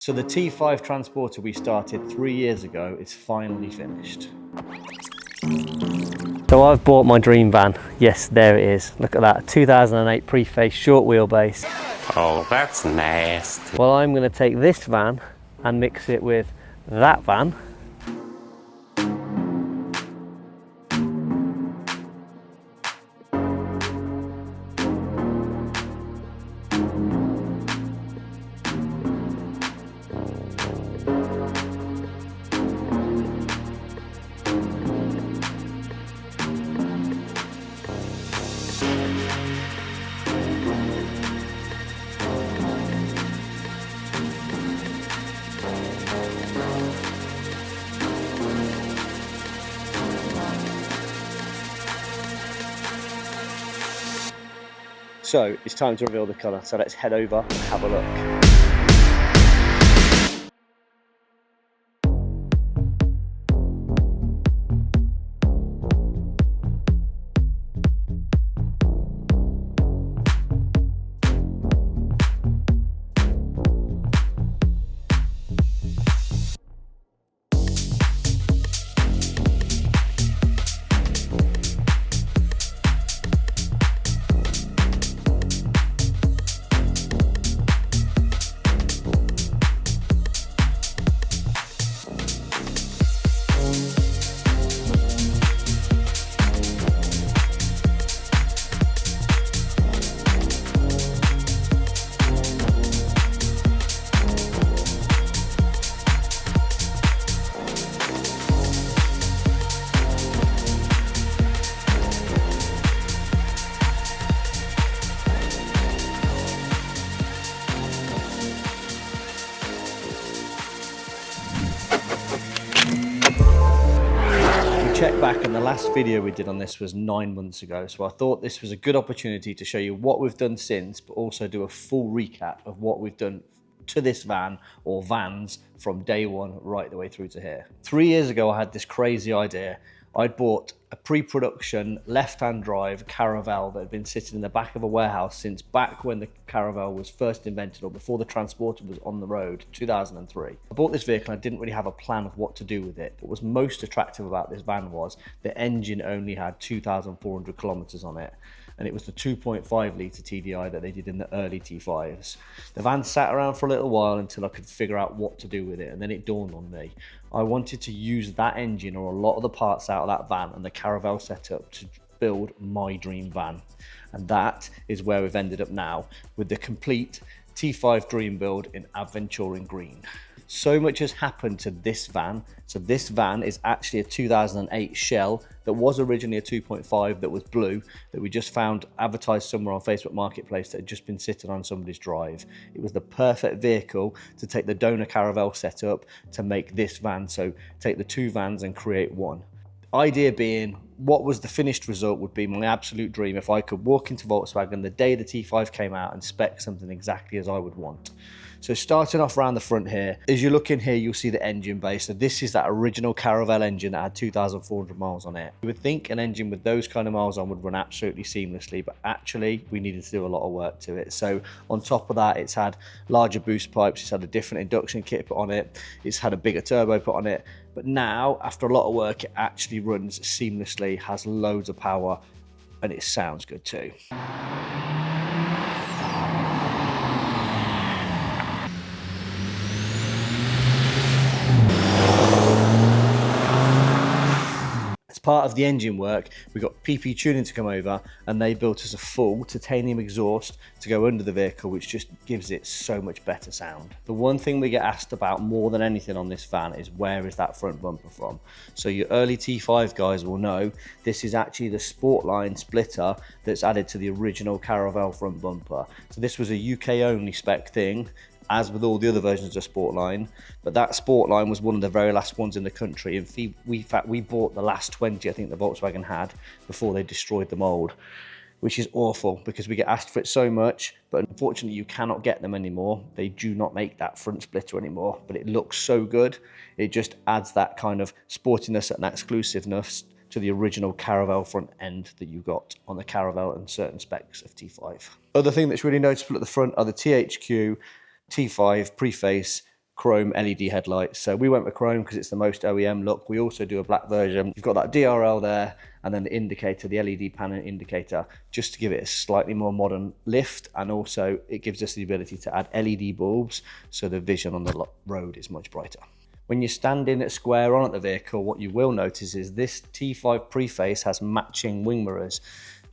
So the T5 Transporter we started 3 years ago is finally finished. So I've bought my dream van. Yes, there it is. Look at that, 2008 preface short wheelbase. Oh, that's nasty. Well, I'm going to take this van and mix it with that van. So it's time to reveal the colour, so let's head over and have a look. Check back, and the last video we did on this was 9 months ago, so I thought this was a good opportunity to show you what we've done since, but also do a full recap of what we've done to this van or vans from day one right the way through to here. 3 years ago I had this crazy idea. I'd bought a pre-production left-hand drive Caravelle that had been sitting in the back of a warehouse since back when the Caravelle was first invented, or before the Transporter was on the road, 2003. I bought this vehicle and I didn't really have a plan of what to do with it. What was most attractive about this van was the engine only had 2,400 kilometers on it, and it was the 2.5 litre TDI that they did in the early T5s. The van sat around for a little while until I could figure out what to do with it, and then it dawned on me. I wanted to use that engine or a lot of the parts out of that van and the Caravelle setup to build my dream van. And that is where we've ended up now, with the complete T5 dream build in Aventuring Green. So much has happened to this van. So this van is actually a 2008 Shell that was originally a 2.5 that was blue, that we just found advertised somewhere on Facebook Marketplace that had just been sitting on somebody's drive. It was the perfect vehicle to take the donor Caravelle setup to make this van. So take the two vans and create one. Idea being, what was the finished result would be my absolute dream if I could walk into Volkswagen the day the T5 came out and spec something exactly as I would want. So starting off around the front here, as you look in here, you'll see the engine bay. So this is that original Caravelle engine that had 2,400 miles on it. You would think an engine with those kind of miles on would run absolutely seamlessly, but actually we needed to do a lot of work to it. So on top of that, it's had larger boost pipes, it's had a different induction kit put on it, it's had a bigger turbo put on it. But now, after a lot of work, it actually runs seamlessly, has loads of power, and it sounds good too. As part of the engine work, we got PP Tuning to come over, and they built us a full titanium exhaust to go under the vehicle, which just gives it so much better sound. The one thing we get asked about more than anything on this van is, where is that front bumper from? So your early T5 guys will know this is actually the Sportline splitter that's added to the original Caravelle front bumper. So this was a UK only spec thing, as with all the other versions of Sportline, but that Sportline was one of the very last ones in the country. In fact, we bought the last 20 I think the Volkswagen had before they destroyed the mold, which is awful because we get asked for it so much, but unfortunately you cannot get them anymore. They do not make that front splitter anymore, but it looks so good. It just adds that kind of sportiness and that exclusiveness to the original Caravelle front end that you got on the Caravelle and certain specs of T5. Other thing that's really noticeable at the front are the THQ T5 preface chrome LED headlights. So we went with chrome because it's the most OEM look. We also do a black version. You've got that DRL there, and then the indicator, the LED panel indicator, just to give it a slightly more modern lift. And also it gives us the ability to add LED bulbs, so the vision on the road is much brighter. When you're standing at square on at the vehicle, what you will notice is this T5 preface has matching wing mirrors.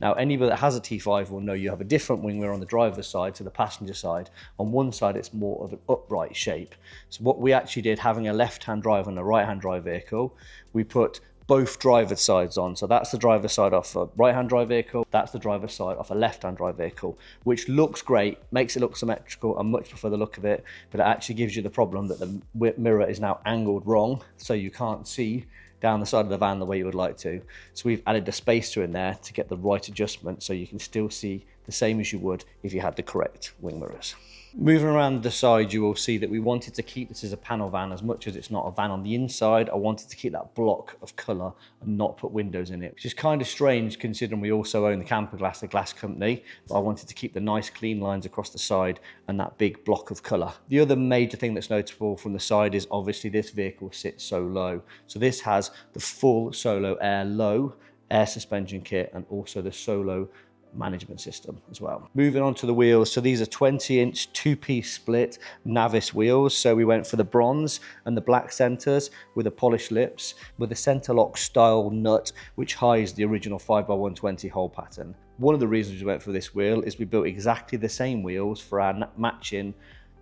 Now, anybody that has a T5 will know you have a different wing mirror on the driver's side to the passenger side. On one side, it's more of an upright shape. So what we actually did, having a left-hand drive and a right-hand drive vehicle, we put both driver's sides on. So that's the driver's side off a right-hand drive vehicle, that's the driver's side off a left-hand drive vehicle, which looks great, makes it look symmetrical. I much prefer the look of it, but it actually gives you the problem that the mirror is now angled wrong, so you can't see down the side of the van the way you would like to. So we've added the spacer in there to get the right adjustment, so you can still see the same as you would if you had the correct wing mirrors. Moving around the side, you will see that we wanted to keep this as a panel van as much as it's not a van on the inside. I wanted to keep that block of colour and not put windows in it, which is kind of strange considering we also own the Camper Glass, the glass company, but I wanted to keep the nice clean lines across the side and that big block of colour. The other major thing that's notable from the side is obviously this vehicle sits so low. So this has the full Solo Air low air suspension kit and also the Solo management system as well. Moving on to the wheels, so these are 20-inch two-piece split Navis wheels. So we went for the bronze and the black centers with the polished lips with a center lock style nut which hides the original 5x120 hole pattern. One of the reasons we went for this wheel is we built exactly the same wheels for our matching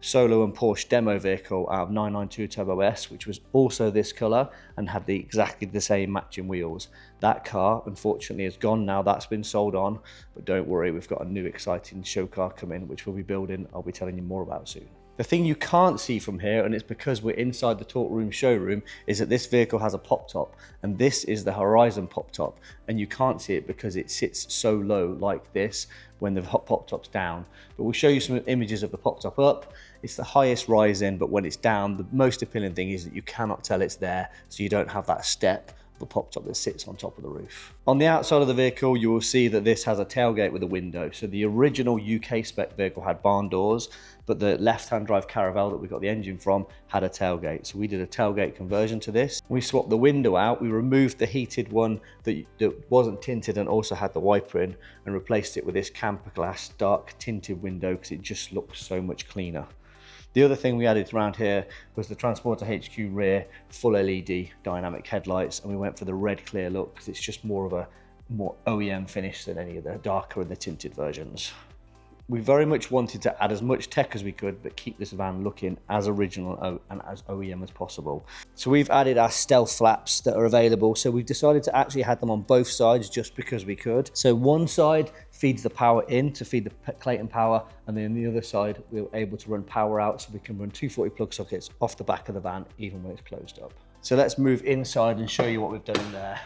Solo and Porsche demo vehicle out of 992 Turbo S, which was also this color and had exactly the same matching wheels. That car unfortunately is gone now, that's been sold on, but don't worry, we've got a new exciting show car coming which we'll be building, I'll be telling you more about soon. The thing you can't see from here, and it's because we're inside the Talk Room showroom, is that this vehicle has a pop top, and this is the Horizon pop top, and you can't see it because it sits so low like this when the pop top's down. But we'll show you some images of the pop top up. It's the highest rise in, but when it's down, the most appealing thing is that you cannot tell it's there, so you don't have that step the pop top that sits on top of the roof. On the outside of the vehicle, you will see that this has a tailgate with a window. So the original UK spec vehicle had barn doors, but the left-hand drive Caravelle that we got the engine from had a tailgate. So we did a tailgate conversion to this. We swapped the window out. We removed the heated one that wasn't tinted and also had the wiper in and replaced it with this Camper Glass dark tinted window because it just looks so much cleaner. The other thing we added around here was the Transporter HQ rear full LED dynamic headlights, and we went for the red clear look because it's just more of a more OEM finish than any of the darker and the tinted versions. We very much wanted to add as much tech as we could, but keep this van looking as original and as OEM as possible. So we've added our stealth flaps that are available. So we've decided to actually have them on both sides just because we could. So one side feeds the power in to feed the Clayton power, and then the other side we were able to run power out, so we can run 240 plug sockets off the back of the van even when it's closed up. So let's move inside and show you what we've done in there.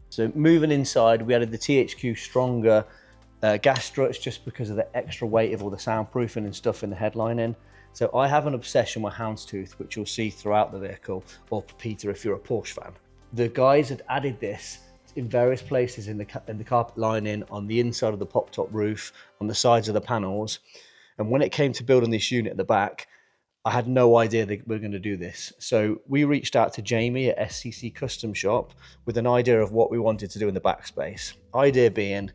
So moving inside, we added the THQ stronger gas struts just because of the extra weight of all the soundproofing and stuff in the headlining. So I have an obsession with houndstooth, which you'll see throughout the vehicle, or Peter if you're a Porsche fan. The guys had added this in various places in the carpet lining, on the inside of the pop-top roof, on the sides of the panels. And when it came to building this unit at the back, I had no idea that we were going to do this. So we reached out to Jamie at SCC Custom Shop with an idea of what we wanted to do in the backspace. Idea being,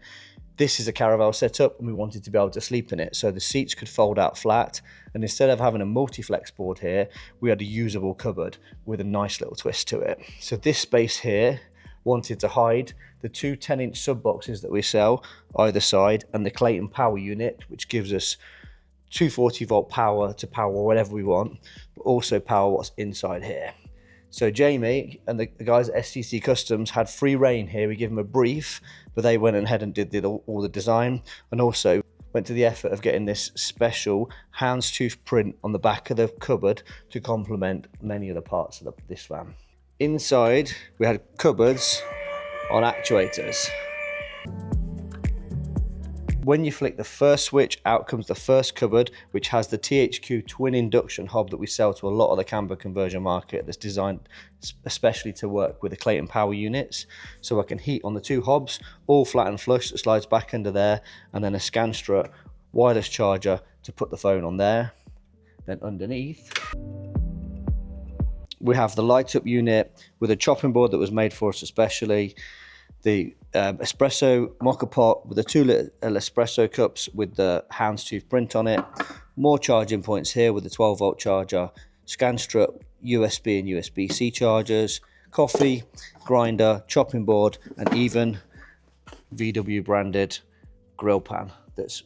this is a Caravelle setup and we wanted to be able to sleep in it. So the seats could fold out flat. And instead of having a multi-flex board here, we had a usable cupboard with a nice little twist to it. So this space here wanted to hide the two 10-inch sub boxes that we sell either side and the Clayton power unit, which gives us 240 volt power to power whatever we want, but also power what's inside here. So Jamie and the guys at SCC Customs had free reign here. We give them a brief, but they went ahead and did all the design, and also went to the effort of getting this special houndstooth print on the back of the cupboard to complement many of the parts of this van. Inside, we had cupboards on actuators. When you flick the first switch, out comes the first cupboard, which has the THQ twin induction hob that we sell to a lot of the camper conversion market, that's designed especially to work with the Clayton power units. So I can heat on the two hobs, all flat and flush, that slides back under there, and then a scan strut wireless charger to put the phone on there. Then underneath, we have the light up unit with a chopping board that was made for us especially, the espresso mocha pot with the 2 little espresso cups with the houndstooth print on it, more charging points here with the 12-volt charger, scan strut, USB and USB-C chargers, coffee, grinder, chopping board, and even VW branded grill pan that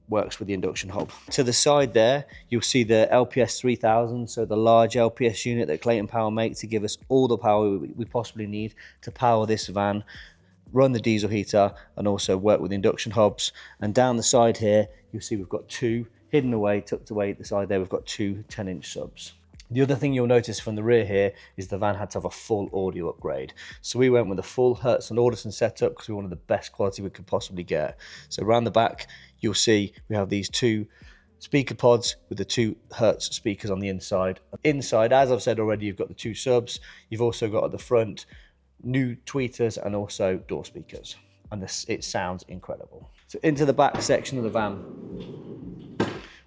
works with the induction hob. To the side there, you'll see the LPS 3000, so the large LPS unit that Clayton Power make to give us all the power we possibly need to power this van, run the diesel heater, and also work with induction hobs. And down the side here, you'll see we've got 2 hidden away, tucked away at the side there, we've got 2 10-inch subs. The other thing you'll notice from the rear here is the van had to have a full audio upgrade. So we went with a full Hertz and Audison setup because we wanted the best quality we could possibly get. So around the back, you'll see we have these 2 speaker pods with the 2 Hertz speakers on the inside. Inside, as I've said already, you've got the 2 subs. You've also got at the front new tweeters and also door speakers. And it sounds incredible. So into the back section of the van.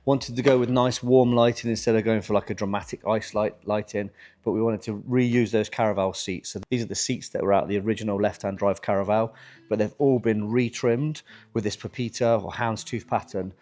Wanted to go with nice warm lighting instead of going for like a dramatic ice lighting, but we wanted to reuse those Caravelle seats. So these are the seats that were out of the original left-hand drive Caravelle, but they've all been retrimmed with this Pepita or houndstooth pattern.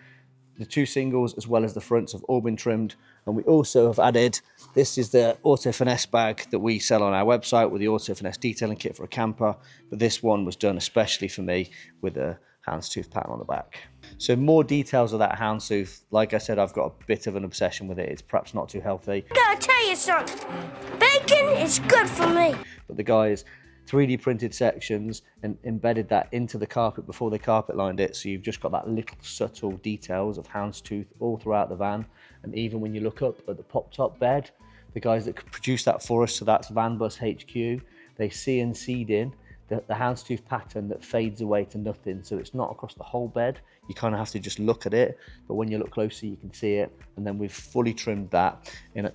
The 2 singles as well as the fronts have all been trimmed, and we also have added, this is the Auto Finesse bag that we sell on our website with the Auto Finesse detailing kit for a camper, but this one was done especially for me with a houndstooth pattern on the back. So more details of that houndstooth. Like I said, I've got a bit of an obsession with it. It's perhaps not too healthy. I gotta tell you something. Bacon is good for me. But the guys 3D printed sections and embedded that into the carpet before they carpet lined it. So you've just got that little subtle details of houndstooth all throughout the van. And even when you look up at the pop top bed, the guys that could produce that for us, so that's Van Bus HQ, they CNC'd in the houndstooth pattern that fades away to nothing, so it's not across the whole bed. You kind of have to just look at it, but when you look closer you can see it. And then we've fully trimmed that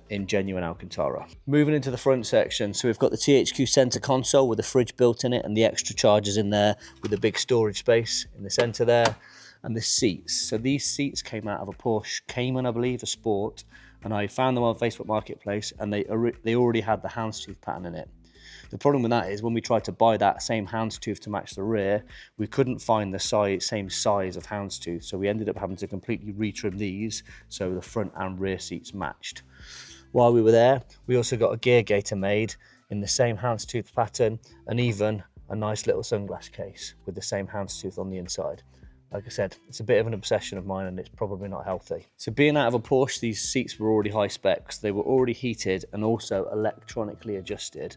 in genuine Alcantara. Moving into the front section, so we've got the THQ center console with a fridge built in it and the extra chargers in there with a big storage space in the center there. And the seats, so these seats came out of a Porsche Cayman, I believe, a Sport, and I found them on Facebook Marketplace, and they already had the houndstooth pattern in it. The problem with that is when we tried to buy that same houndstooth to match the rear, we couldn't find the same size of houndstooth, so we ended up having to completely retrim these so the front and rear seats matched. While we were there, we also got a gear gaiter made in the same houndstooth pattern, and even a nice little sunglass case with the same houndstooth on the inside. Like I said, it's a bit of an obsession of mine and it's probably not healthy. So being out of a Porsche, these seats were already high specs. They were already heated and also electronically adjusted.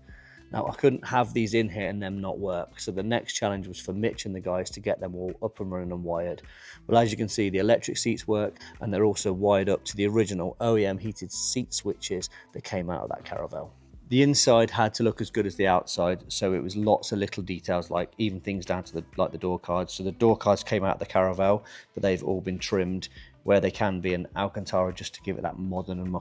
Now, I couldn't have these in here and them not work. So the next challenge was for Mitch and the guys to get them all up and running and wired. Well, as you can see, the electric seats work and they're also wired up to the original OEM heated seat switches that came out of that Caravelle. The inside had to look as good as the outside, so it was lots of little details, like even things down to the door cards. So the door cards came out of the Caravelle, but they've all been trimmed where they can be in Alcantara just to give it that modern and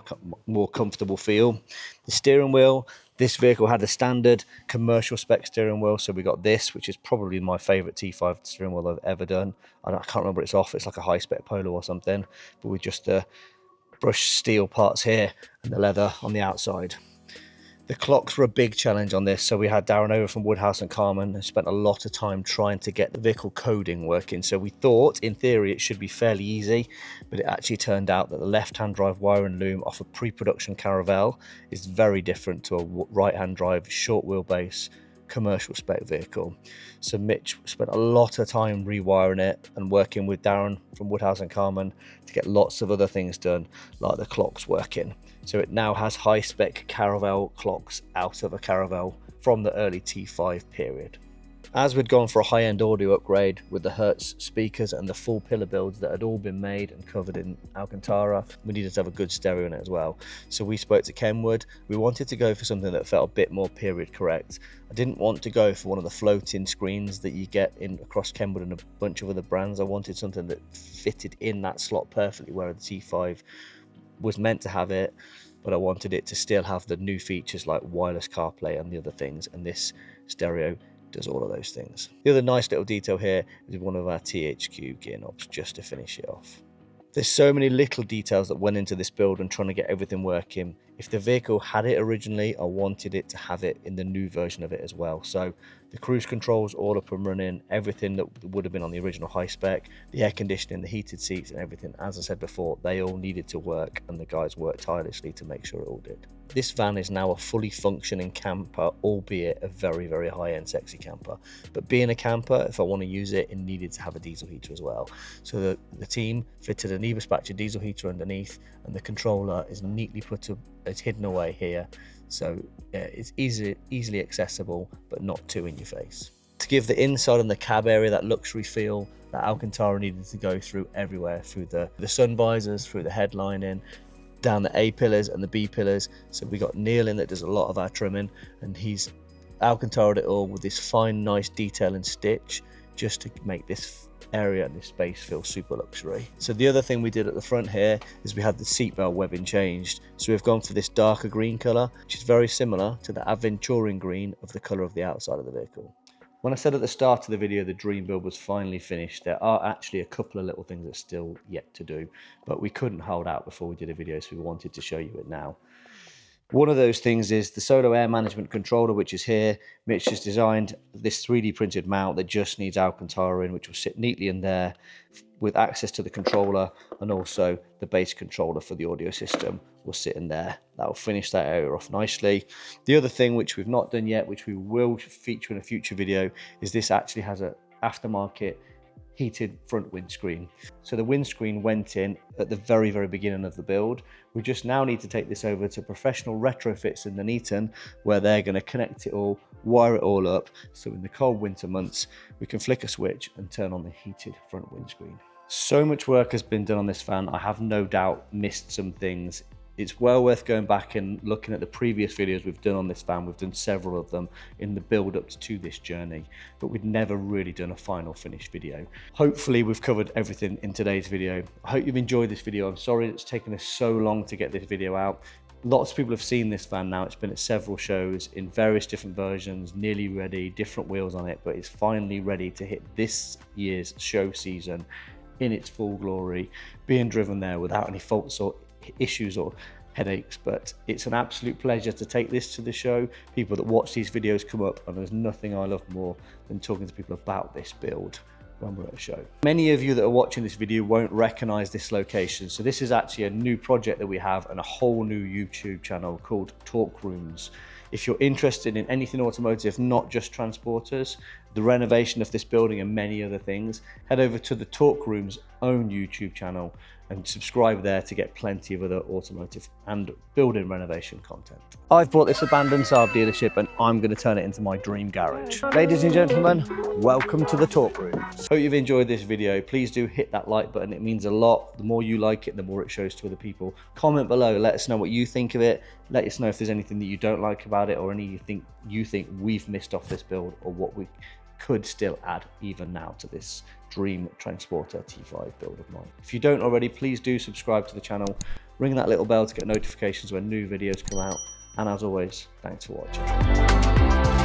more comfortable feel. The steering wheel, this vehicle had a standard commercial spec steering wheel, so we got this, which is probably my favorite T5 steering wheel I've ever done. I can't remember it's off, it's like a high spec Polo or something, but with just the brushed steel parts here and the leather on the outside. The clocks were a big challenge on this, so we had Darren over from Woodhouse and Carman and spent a lot of time trying to get the vehicle coding working. So we thought, in theory, it should be fairly easy, but it actually turned out that the left-hand drive wire and loom off a pre-production Caravelle is very different to a right-hand drive short wheelbase commercial spec vehicle. So Mitch spent a lot of time rewiring it and working with Darren from Woodhouse and Carman to get lots of other things done, like the clocks working. So it now has high-spec Caravelle clocks out of a Caravelle from the early T5 period. As we'd gone for a high-end audio upgrade with the Hertz speakers and the full pillar builds that had all been made and covered in Alcantara, we needed to have a good stereo in it as well. So we spoke to Kenwood. We wanted to go for something that felt a bit more period correct. I didn't want to go for one of the floating screens that you get in across Kenwood and a bunch of other brands. I wanted something that fitted in that slot perfectly where the T5 was meant to have it, but I wanted it to still have the new features like wireless CarPlay and the other things, and this stereo does all of those things. The other nice little detail here is one of our THQ gear knobs, just to finish it off. There's so many little details that went into this build and trying to get everything working. If the vehicle had it originally, I wanted it to have it in the new version of it as well. So the cruise controls all up and running, everything that would have been on the original high spec, the air conditioning, the heated seats and everything, as I said before, they all needed to work, and the guys worked tirelessly to make sure it all did. This van is now a fully functioning camper, albeit a very, very high-end sexy camper. But being a camper, if I want to use it, it needed to have a diesel heater as well. So the team fitted an e-dispatcher diesel heater underneath, and the controller is neatly it's hidden away here. So it's easily accessible, but not too in your face. To give the inside and the cab area that luxury feel, that Alcantara needed to go through everywhere, through the sun visors, through the headlining, down the A pillars and the B pillars. So we got Neil in that does a lot of our trimming, and he's Alcantaraed it all with this fine, nice detail and stitch, just to make this area and this space feel super luxury. So the other thing we did at the front here is we had the seatbelt webbing changed. So we've gone for this darker green colour, which is very similar to the Aventurin green of the colour of the outside of the vehicle. When I said at the start of the video the dream build was finally finished, there are actually a couple of little things that's still yet to do, but we couldn't hold out before we did a video, so we wanted to show you it now. One of those things is the Solo Air Management Controller, which is here. Mitch has designed this 3D printed mount that just needs Alcantara in, which will sit neatly in there with access to the controller, and also the base controller for the audio system will sit in there. That will finish that area off nicely. The other thing which we've not done yet, which we will feature in a future video, is this actually has an aftermarket heated front windscreen. So the windscreen went in at the very, very beginning of the build. We just now need to take this over to professional retrofits in Nuneaton, where they're going to connect it all, wire it all up, so in the cold winter months we can flick a switch and turn on the heated front windscreen. So much work has been done on this van. I have no doubt missed some things. It's well worth going back and looking at the previous videos we've done on this van. We've done several of them in the build up to this journey, but we've never really done a final finished video. Hopefully we've covered everything in today's video. I hope you've enjoyed this video. I'm sorry it's taken us so long to get this video out. Lots of people have seen this van now. It's been at several shows in various different versions, nearly ready, different wheels on it, but it's finally ready to hit this year's show season in its full glory, being driven there without any faults or issues or headaches. But it's an absolute pleasure to take this to the show. People that watch these videos come up, and there's nothing I love more than talking to people about this build when we're at a show. Many of you that are watching this video won't recognize this location. So this is actually a new project that we have and a whole new YouTube channel called Talk Rooms. If you're interested in anything automotive, not just transporters, the renovation of this building and many other things, head over to the Talk Room's own YouTube channel and subscribe there to get plenty of other automotive and building renovation content. I've bought this abandoned Saab dealership and I'm going to turn it into my dream garage. Ladies and gentlemen, welcome to the Talk Rooms. Hope you've enjoyed this video. Please do hit that like button. It means a lot. The more you like it, the more it shows to other people. Comment below. Let us know what you think of it. Let us know if there's anything that you don't like about it, or anything you think we've missed off this build, or what we could still add even now to this dream transporter T5 build of mine. If you don't already, please do subscribe to the channel, ring that little bell to get notifications when new videos come out, and as always, thanks for watching.